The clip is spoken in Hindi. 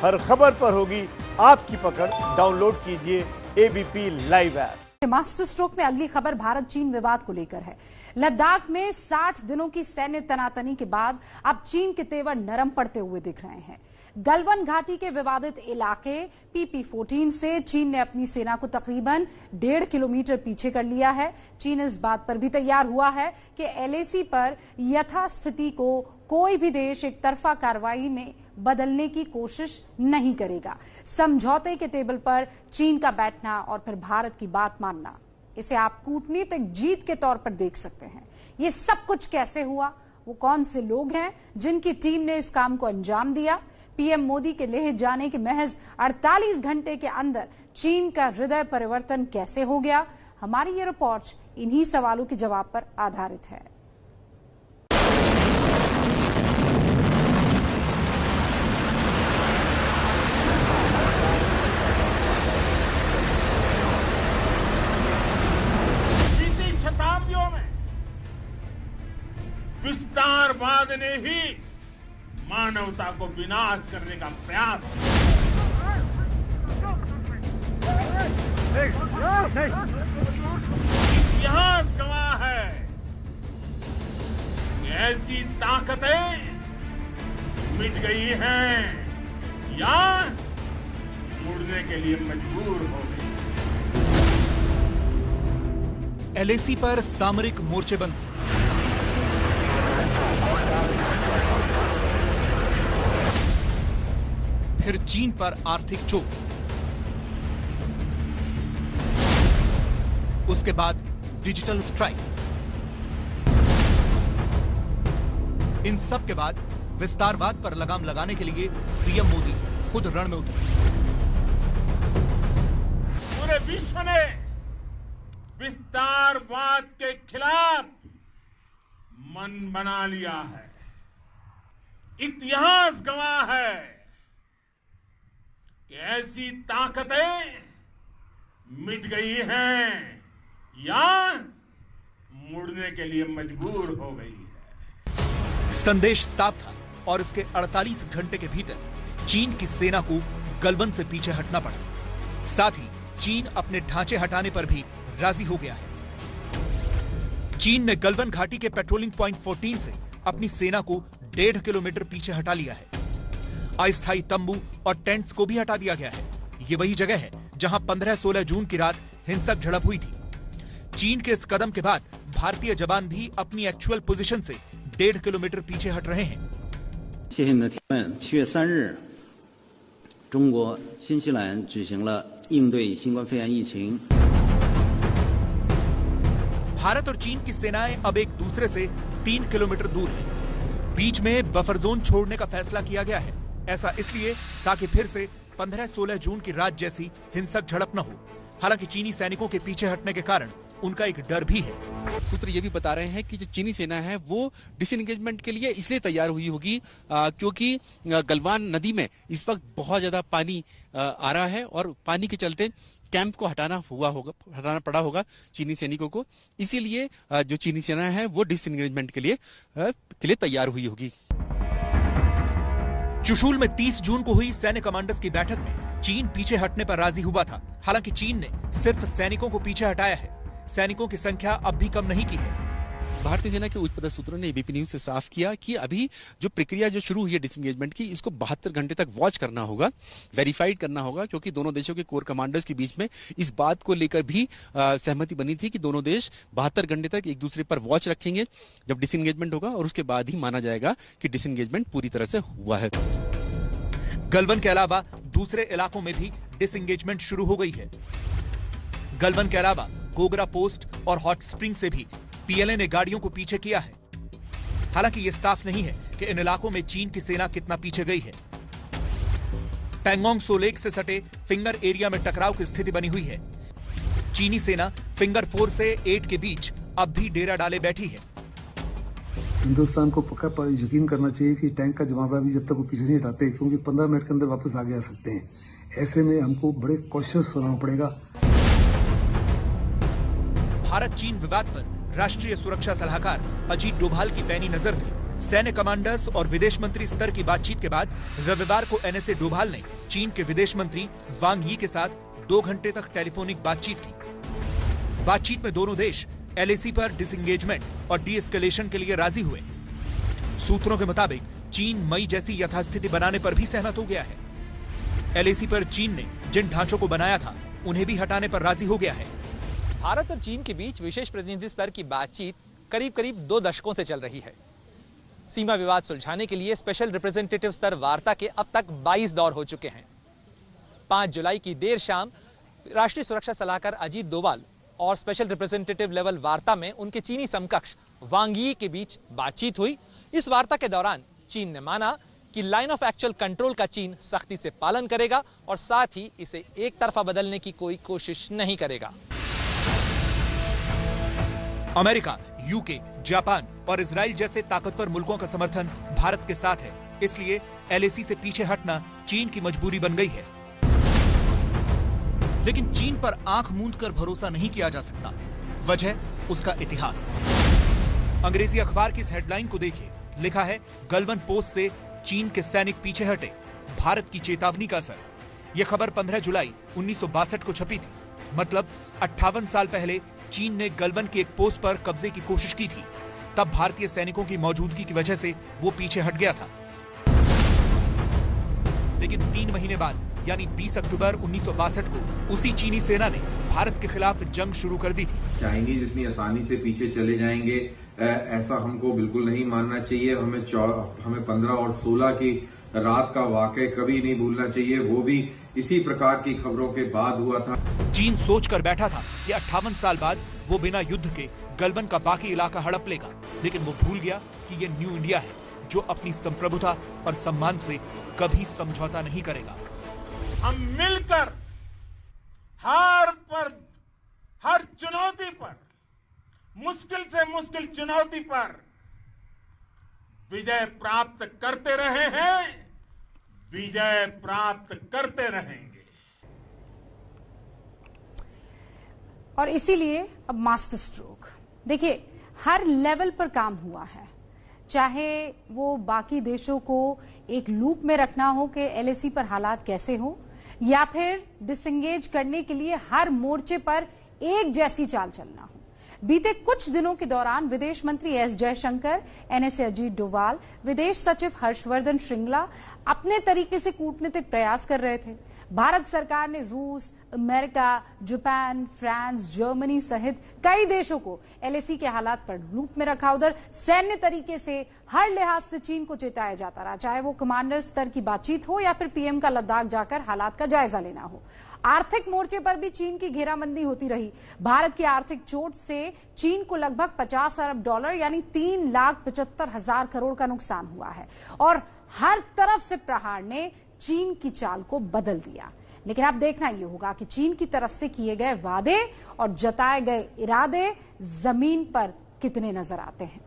हर खबर पर होगी आपकी पकड़। डाउनलोड कीजिए ABP live app. Master stroke में अगली खबर भारत चीन विवाद को लेकर है। लद्दाख में 60 दिनों की सैन्य तनातनी के बाद अब चीन के तेवर नरम पड़ते हुए दिख रहे हैं। गलवान घाटी के विवादित इलाके PP-14 से चीन ने अपनी सेना को तकरीबन 1.5 किलोमीटर पीछे कर लिया है। चीन इस बात पर भी तैयार हुआ है कि LAC पर यथास्थिति को कोई भी देश एक तरफा कार्रवाई में बदलने की कोशिश नहीं करेगा। समझौते के टेबल पर चीन का बैठना और फिर भारत की बात मानना, इसे आप कूटनीतिक जीत के तौर पर देख सकते हैं। ये सब कुछ कैसे हुआ, वो कौन से लोग हैं जिनकी टीम ने इस काम को अंजाम दिया, PM मोदी के लेह जाने के महज 48 घंटे के अंदर चीन का हृदय परिवर्तन कैसे हो गया, हमारी ये रिपोर्ट इन्हीं सवालों के जवाब पर आधारित है। शताब्दियों में विस्तारवाद ने ही मानवता को विनाश करने का प्रयास इतिहास गवाह है कि ऐसी ताकतें मिट गई हैं या मुड़ने के लिए मजबूर हो गई। LAC पर सामरिक मोर्चेबंदी, फिर चीन पर आर्थिक चोट, उसके बाद डिजिटल स्ट्राइक। इन सब के बाद विस्तारवाद पर लगाम लगाने के लिए PM मोदी खुद रण में उतरे। पूरे विश्व ने विस्तारवाद के खिलाफ मन बना लिया है। इतिहास गवाह है कि ऐसी ताकतें मिट गई हैं या मुड़ने के लिए मजबूर हो गई है। संदेश साफ था और इसके 48 घंटे के भीतर चीन की सेना को गलवान से पीछे हटना पड़ा। साथ ही चीन अपने ढांचे हटाने पर भी राजी हो गया है। चीन ने गलवान घाटी के पेट्रोलिंग पॉइंट 14 से अपनी सेना को 1.5 किलोमीटर पीछे हटा लिया है। अस्थायी तंबू और टेंट्स को भी हटा दिया गया है। ये वही जगह है जहां 15-16 जून की रात हिंसक झड़प हुई थी। चीन के इस कदम के बाद भारतीय जवान भी अपनी एक्चुअल पोजीशन से 1.5 किलोमीटर पीछे हट रहे हैं। 7月3日，中国新西兰举行了应对新冠肺炎疫情。 भारत और चीन की सेनाएं अब एक दूसरे से 3 किलोमीटर दूर हैं। बीच में बफर जोन छोड़ने का फैसला किया गया है। ऐसा इसलिए ताकि फिर से 15-16 जून की रात जैसी हिंसक झड़प न हो। हालांकि चीनी सैनिकों के पीछे हटने के कारण उनका एक डर भी है। सूत्र ये भी बता रहे हैं कि जो चीनी सेना है वो डिसएंगेजमेंट के लिए इसलिए तैयार हुई होगी क्योंकि गलवान नदी में इस वक्त बहुत ज्यादा पानी आ रहा है और पानी के चलते कैंप को हटाना पड़ा होगा चीनी सैनिकों को। इसीलिए जो चीनी सेना है वो डिसएंगेजमेंट के लिए तैयार हुई होगी। चुशूल में 30 जून को हुई सैन्य कमांडर्स की बैठक में चीन पीछे हटने पर राजी हुआ था। हालांकि चीन ने सिर्फ सैनिकों को पीछे हटाया है, सैनिकों की संख्या अब भी कम नहीं की है। भारतीय सेना के उच्च पदस्थ सूत्रों ने एबीपी न्यूज से साफ किया कि अभी जो प्रक्रिया जो शुरू हुई है डिसएंगेजमेंट की, इसको 72 घंटे तक वॉच करना होगा, वेरीफाइड करना होगा, क्योंकि दोनों देशों के कोर कमांडर्स के बीच में इस बात को लेकर भी सहमति बनी थी कि दोनों देश 72 घंटे तक एक दूसरे पर वॉच रखेंगे जब डिसएंगेजमेंट होगा, और उसके बाद ही माना जाएगा कि डिसएंगेजमेंट पूरी तरह से हुआ है। गलवान के अलावा दूसरे इलाकों में भी डिसएंगेजमेंट शुरू हो गई है। गलवान के अलावा गोगरा पोस्ट और हॉट स्प्रिंग से भी PLA ने गाड़ियों को पीछे किया है। हालांकि यह साफ नहीं है कि इन इलाकों में चीन की सेना कितना पीछे गई है। पैंगोंग सो लेक से सटे फिंगर एरिया में टकराव की स्थिति बनी हुई है। चीनी सेना फिंगर 4 से 8 के बीच अब भी डेरा डाले बैठी है। हिंदुस्तान को पक्का यकीन करना चाहिए कि टैंक का जमावड़ा भी जब तक वो पीछे नहीं हटाते, क्योंकि 15 मिनट के अंदर वापस आगे आ सकते हैं। ऐसे में हमको बड़े कॉशियस होना पड़ेगा। भारत चीन विवाद पर राष्ट्रीय सुरक्षा सलाहकार अजीत डोभाल की पैनी नजर थी। सैन्य कमांडर्स और विदेश मंत्री स्तर की बातचीत के बाद रविवार को एनएसए डोभाल ने चीन के विदेश मंत्री वांग यी के साथ 2 घंटे तक टेलीफोनिक बातचीत की। बातचीत में दोनों देश एलएसी पर डिसएंगेजमेंट और डीएस्केलेशन के लिए राजी हुए। सूत्रों के मुताबिक चीन मई जैसी यथास्थिति बनाने पर भी सहमत हो गया है। एलएसी पर चीन ने जिन ढांचों को बनाया था उन्हें भी हटाने पर राजी हो गया है। भारत और चीन के बीच विशेष प्रतिनिधि स्तर की बातचीत करीब 2 दशकों से चल रही है। सीमा विवाद सुलझाने के लिए स्पेशल रिप्रेजेंटेटिव स्तर वार्ता के अब तक 22 दौर हो चुके हैं। 5 जुलाई की देर शाम राष्ट्रीय सुरक्षा सलाहकार अजीत डोभाल और स्पेशल रिप्रेजेंटेटिव लेवल वार्ता में उनके चीनी समकक्ष वांग यी के बीच बातचीत हुई। इस वार्ता के दौरान चीन ने माना कि लाइन ऑफ एक्चुअल कंट्रोल का चीन सख्ती से पालन करेगा और साथ ही इसे एक तरफा बदलने की कोई कोशिश नहीं करेगा। अमेरिका, यूके, जापान और इजराइल जैसे ताकतवर मुल्कों का समर्थन भारत के साथ है, इसलिए एलएसी से पीछे हटना चीन की मजबूरी बन गई है। लेकिन चीन पर आंख मूंद कर भरोसा नहीं किया जा सकता। वजह उसका इतिहास। अंग्रेजी अखबार की इस हेडलाइन को देखिए, लिखा है गलवान पोस्ट से चीन के सैनिक पीछे हटे, भारत की चेतावनी का असर। यह खबर 15 जुलाई 1962 को छपी थी। मतलब 58 साल पहले चीन ने गलवान की एक पोस्ट पर कब्जे की कोशिश की थी। तब भारतीय सैनिकों की मौजूदगी की वजह से वो पीछे हट गया था। लेकिन 3 महीने बाद यानी 20 अक्टूबर 1962 को उसी चीनी सेना ने भारत के खिलाफ जंग शुरू कर दी थी। चाइनीज इतनी आसानी से पीछे चले जाएंगे ऐसा हमको बिल्कुल नहीं मानना चाहिए। हमें 15 और 16 की रात का वाकया कभी नहीं भूलना चाहिए, वो भी इसी प्रकार की खबरों के बाद हुआ था। चीन सोच कर बैठा था कि 58 साल बाद वो बिना युद्ध के गलवान का बाकी इलाका हड़प लेगा, लेकिन वो भूल गया कि ये न्यू इंडिया है जो अपनी संप्रभुता और सम्मान से कभी समझौता नहीं करेगा। हम मिलकर हर चुनौती पर, मुश्किल से मुश्किल चुनौती पर विजय प्राप्त करते रहे हैं, विजय प्राप्त करते रहेंगे। और इसीलिए अब मास्टर स्ट्रोक देखिए, हर लेवल पर काम हुआ है। चाहे वो बाकी देशों को एक लूप में रखना हो कि एलएसी पर हालात कैसे हो, या फिर डिसएंगेज करने के लिए हर मोर्चे पर एक जैसी चाल चलना हो। बीते कुछ दिनों के दौरान विदेश मंत्री एस जयशंकर, एनएसए अजीत डोभाल, विदेश सचिव हर्षवर्धन श्रृंगला अपने तरीके से कूटनीतिक प्रयास कर रहे थे। भारत सरकार ने रूस, अमेरिका, जापान, फ्रांस, जर्मनी सहित कई देशों को एलएसी के हालात पर लूप में रखा। उधर सैन्य तरीके से हर लिहाज से चीन को चेताया जाता रहा, चाहे वो कमांडर स्तर की बातचीत हो या फिर पीएम का लद्दाख जाकर हालात का जायजा लेना हो। आर्थिक मोर्चे पर भी चीन की घेराबंदी होती रही। भारत की आर्थिक चोट से चीन को लगभग 50 अरब डॉलर यानी 3,75,000 करोड़ का नुकसान हुआ है और हर तरफ से प्रहार ने चीन की चाल को बदल दिया। लेकिन अब देखना यह होगा कि चीन की तरफ से किए गए वादे और जताए गए इरादे जमीन पर कितने नजर आते हैं।